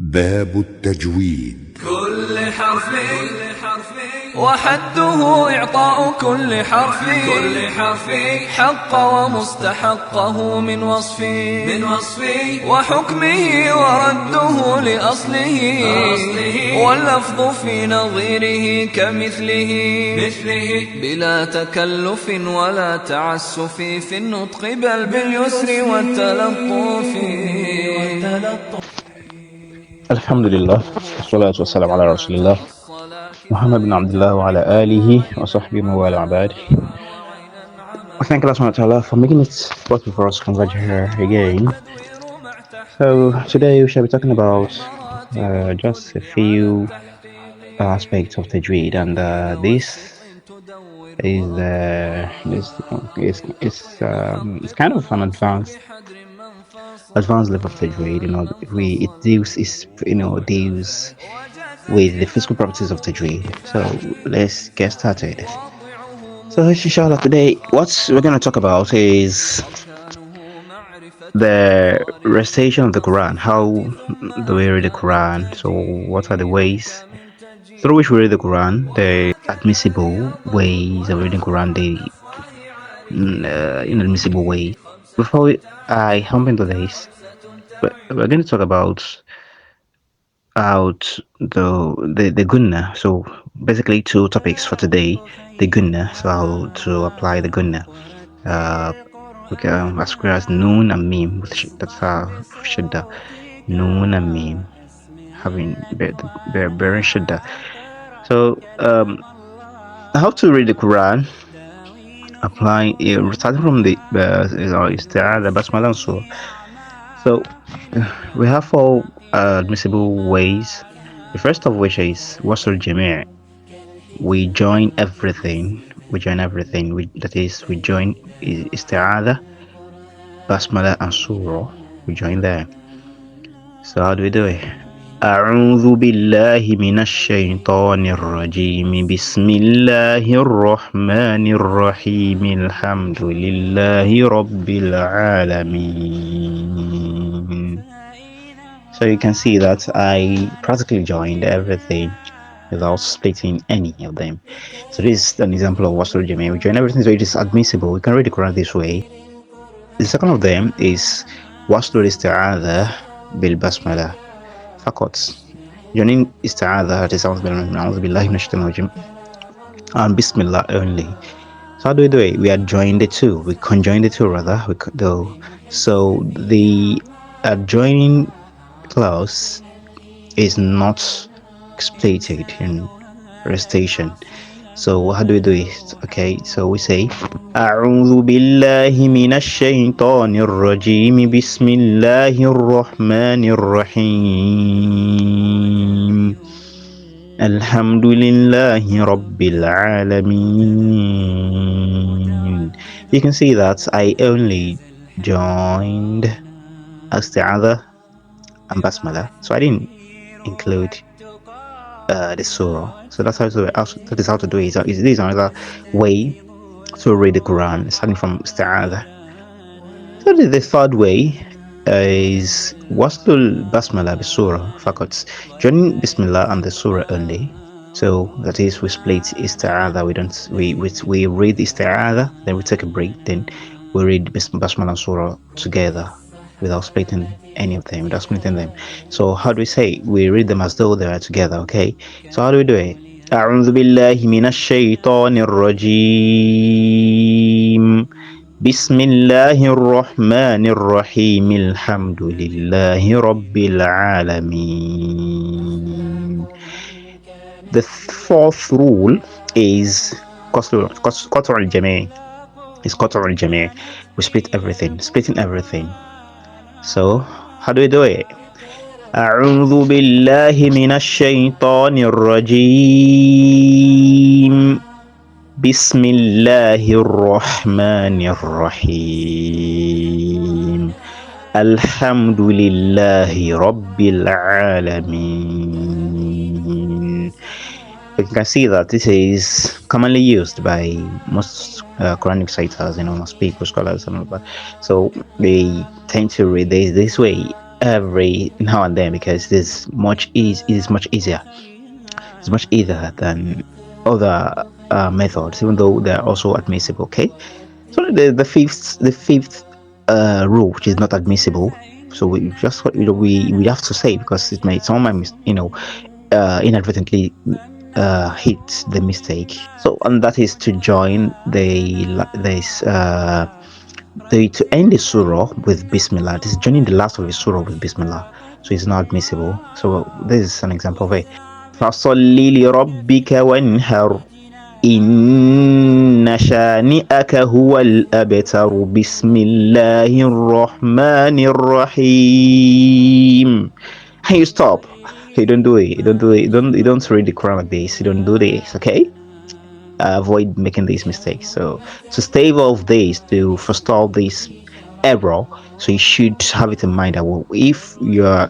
باب التجويد. كل حرف وحده إعطاء كل حرف حق ومستحقه من وصفه وحكمه ورده لأصله واللفظ في نظيره كمثله بلا تكلف ولا تعسف في النطق بل باليسر والتلطف. الحمد لله والصلاة والسلام على رسول الله Muhammad bin Abdullah wa ala alihi wa sahbihi wa ala abad. I thank Allah subhanahu wa ta'ala for making it possible for us to converge here again. So today we shall be talking about just a few aspects of Tejweed, and this is kind of an advanced level of Tejweed. It deals with the physical properties of Tejweed. So let's get started. So inshallah, today what we're going to talk about is the recitation of the Quran. How do we read the Quran? So what are the ways through which we read the Quran, the admissible ways of reading Quran, the inadmissible ways. Before I jump into this, we're going to talk about the gunna. So basically two topics for today: the gunna, so how to apply the gunna, as well as Nun and Meem, that's shidda, Nun and Meem, having bearing shidda. So how to read the Quran, applying starting from the isti'adha, basmala and surah. So we have four admissible ways. The first of which is wasl jami'. We join everything. That is, we join isti'adha, basmala and surah. We join there. So how do we do it? أعوذ بالله من الشيطان الرجيم بسم الله الرحمن الرحيم الحمد لله رب العالمين. So you can see that I practically joined everything without splitting any of them. So this is an example of wasl jami'. We join everything, so it is admissible. We can read the Quran this way. The second of them is wasl isti'adha bil basmala. Joining isti'adha, that is a'udhu billahi minash shaitanir rajim, and bismillah only. So how do we do it? We adjoin the two. We conjoin the two rather. So the adjoining clause is not explicit in recitation. So how do we do it? Okay, so we say أعوذ بالله من الشيطان الرجيم بسم الله الرحمن الرحيم الحمد لله رب العالمين. You can see that I only joined isti'adha and basmala, so I didn't include the surah. So that is how to do it. So this is another way to read the Quran, starting from isti'adha. So the third way is wasl basmala bi surah faqat, joining bismillah and the surah only. So that is, we split isti'adha. We read isti'adha, then we take a break, then we read basmala and surah together without splitting any of them, without splitting them. So how do we say? We read them as though they are together. Okay, so how do we do it? أعوذ بالله من الشيطان الرجيم بسم الله الرحمن الرحيم الحمد لله رب العالمين. The fourth rule is qat'u al-jami'. We splitting everything. So how do we do it? أعوذ بالله من الشيطان الرجيم بسم الله الرحمن الرحيم الحمد لله رب العالمين. You can see that this is commonly used by most Quranic reciters, most people, scholars, and all that. So they tend to read this way. every now and then because it is much easier. It's much easier than other methods, even though they're also admissible. Okay, so the fifth rule, which is not admissible. So we just we have to say because it may someone inadvertently hit the mistake. So and that is to join to end the surah with Bismillah. This is joining the last of the surah with Bismillah. So it's not admissible. So this is an example of it. فَصَلِّ لِرَبِّكَ وَانْحَرْ إِنَّ شَانِئَكَ هُوَ الْأَبْتَرُ بِسْمِ اللَّهِ الرَّحْمَنِ الرَّحِيمِ. And you stop. You don't do it. You don't do it. You don't read the Quran like this. You don't do this. Okay. Avoid making these mistakes. So to stave off this, to forestall this error, so you should have it in mind that if you're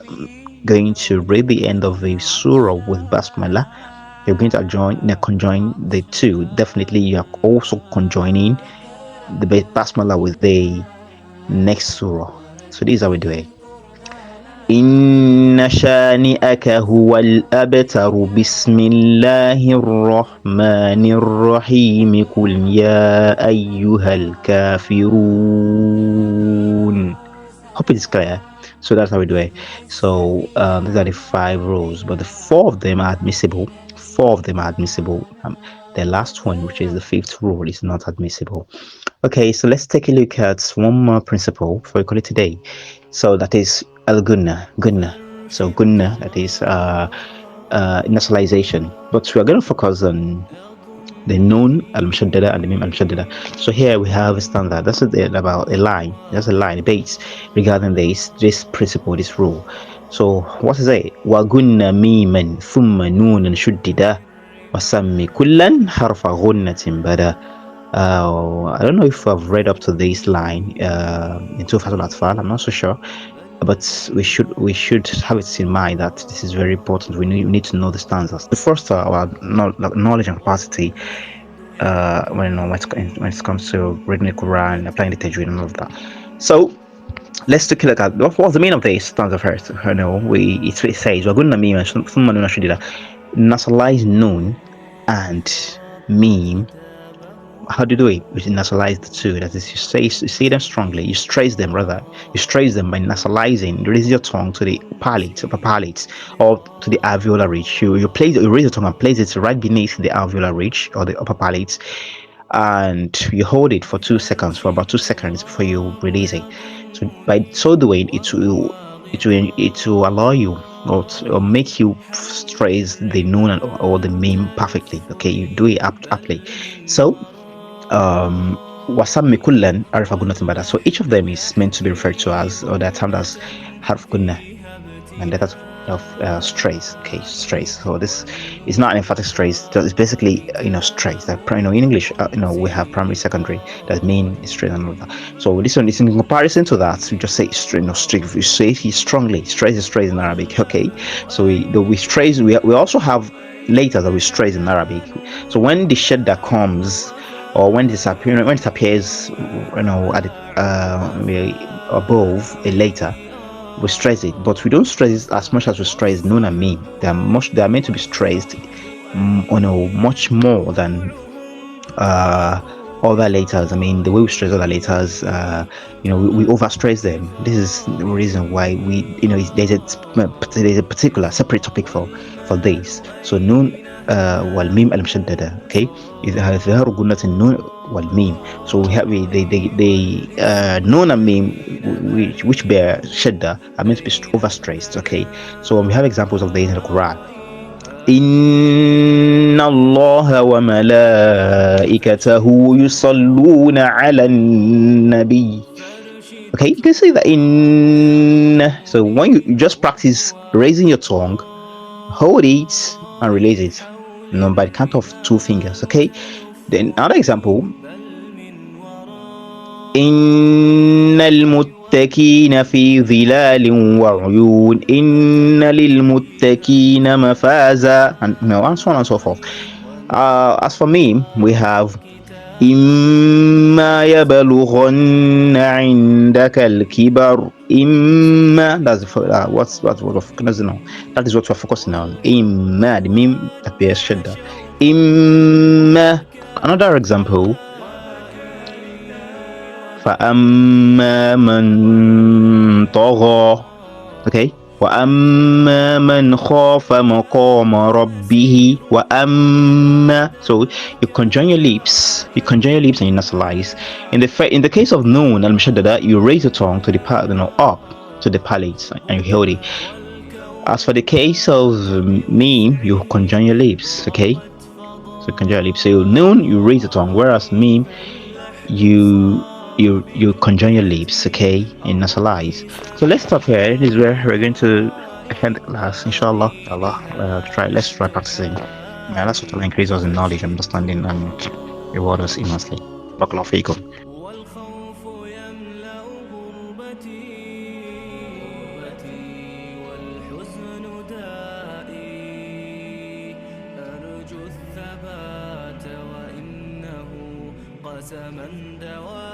going to read the end of the surah with basmala, you're going to conjoin the two. Definitely, you are also conjoining the basmala with the next surah. So this is how we do it. إن شانئك هو الأبتر بسم الله الرحمن الرحيم قل يا أيها الكافرون. Hope it is clear. So that's how we do it. So these are the 5 rules, but the 4 of them are admissible. 4 of them are admissible. The last one, which is the 5th rule, is not admissible. Okay, so let's take a look at one more principle for call it today. So that is al-gunna. So gunna, that is nasalization. But we are going to focus on the Nun al-Mushaddada and the Meem al-Mushaddada. So here we have a standard. That's about a line. That's a line, a base regarding this principle, this rule. So what is it? وَغُنَّ مِيمًا ثُمَّ نُونًا شُدِّدًا وَسَمِّ كُلًّا حَرْفَ غُنَّةٍ بَدًا. I don't know if I've read up to this line in Tufatul Atfal. I'm not so sure, but we should have it in mind that this is very important. We need to know the stanzas. The first our knowledge and capacity when it comes to reading the Quran, applying the Tejweed and all of that. So let's take a look at what's the meaning of this stanza first. It says we're going to mean nasalize Nun and Meem. How do you do it? You nasalize the two. That is, you say them strongly. You stress them rather. You stress them by nasalizing. You raise your tongue to the upper palate, or to the alveolar ridge. You raise your tongue and place it right beneath the alveolar ridge or the upper palate, and you hold it for 2 seconds, for about 2 seconds before you release it. So by so doing, it will allow you or make you stress the Nun or the Meem perfectly. Okay, you do it aptly. So wasammi kullan arif gunnatun bada. So each of them is meant to be referred to as, or they're termed as harf gunna, and that of strays. Okay, strays. So this is not an emphatic strays. It's basically strays. That in English, we have primary, secondary. That mean strays and all that. So this one is in comparison to that. We just say strict. We say it strongly. Strays is strays in Arabic. Okay, so we strays. We also have letters that we strays in Arabic. So when the shadda comes, or when it appears, at above a letter, we stress it, but we don't stress it as much as we stress Nun and Meem. They are meant to be stressed, much more than other letters. I mean, the way we stress other letters, we overstress them. This is the reason why there's a particular separate topic for this. So Nun والميم المشددة. Okay, إظهار قلة النون والميم. So we have the Nun and Meem which bear shadda are meant to be overstressed. Okay, so we have examples of this in the Quran. إن الله وملائكته يصلون على النبي. Okay, you can say that in. So when you just practice raising your tongue, hold it and release it, by the count of 2 fingers. Okay, then another example. إن المتكين في ظلال وعيون إن للمتكين مفازا, and so on and so forth. As for me, we have إما يبلغن عندك الكبر إما that's what we're focusing on. That is what we're focusing on. إما the meme appears shadda. إما another example فأما من طغى okay وأما من خاف مقام ربه وأما so you conjoin your lips and you nasalize in the case of Nun al-Mushaddada you raise the tongue to the part up to the palate and you hold it. As for the case of Meem you conjoin your lips, okay, so conjoin your lips. So Nun you raise the tongue, whereas Meem you conjoin your lips, okay, and nasalize. So let's stop here. This is where we're going to end the class, inshallah. Let's try practicing. May Allah subhanahu increase us in knowledge and understanding and reward us immensely. Barakallahu feekum. والخوف يملأ غربتي والحزن دائي أرجو الثبات وإنه قسما دوائي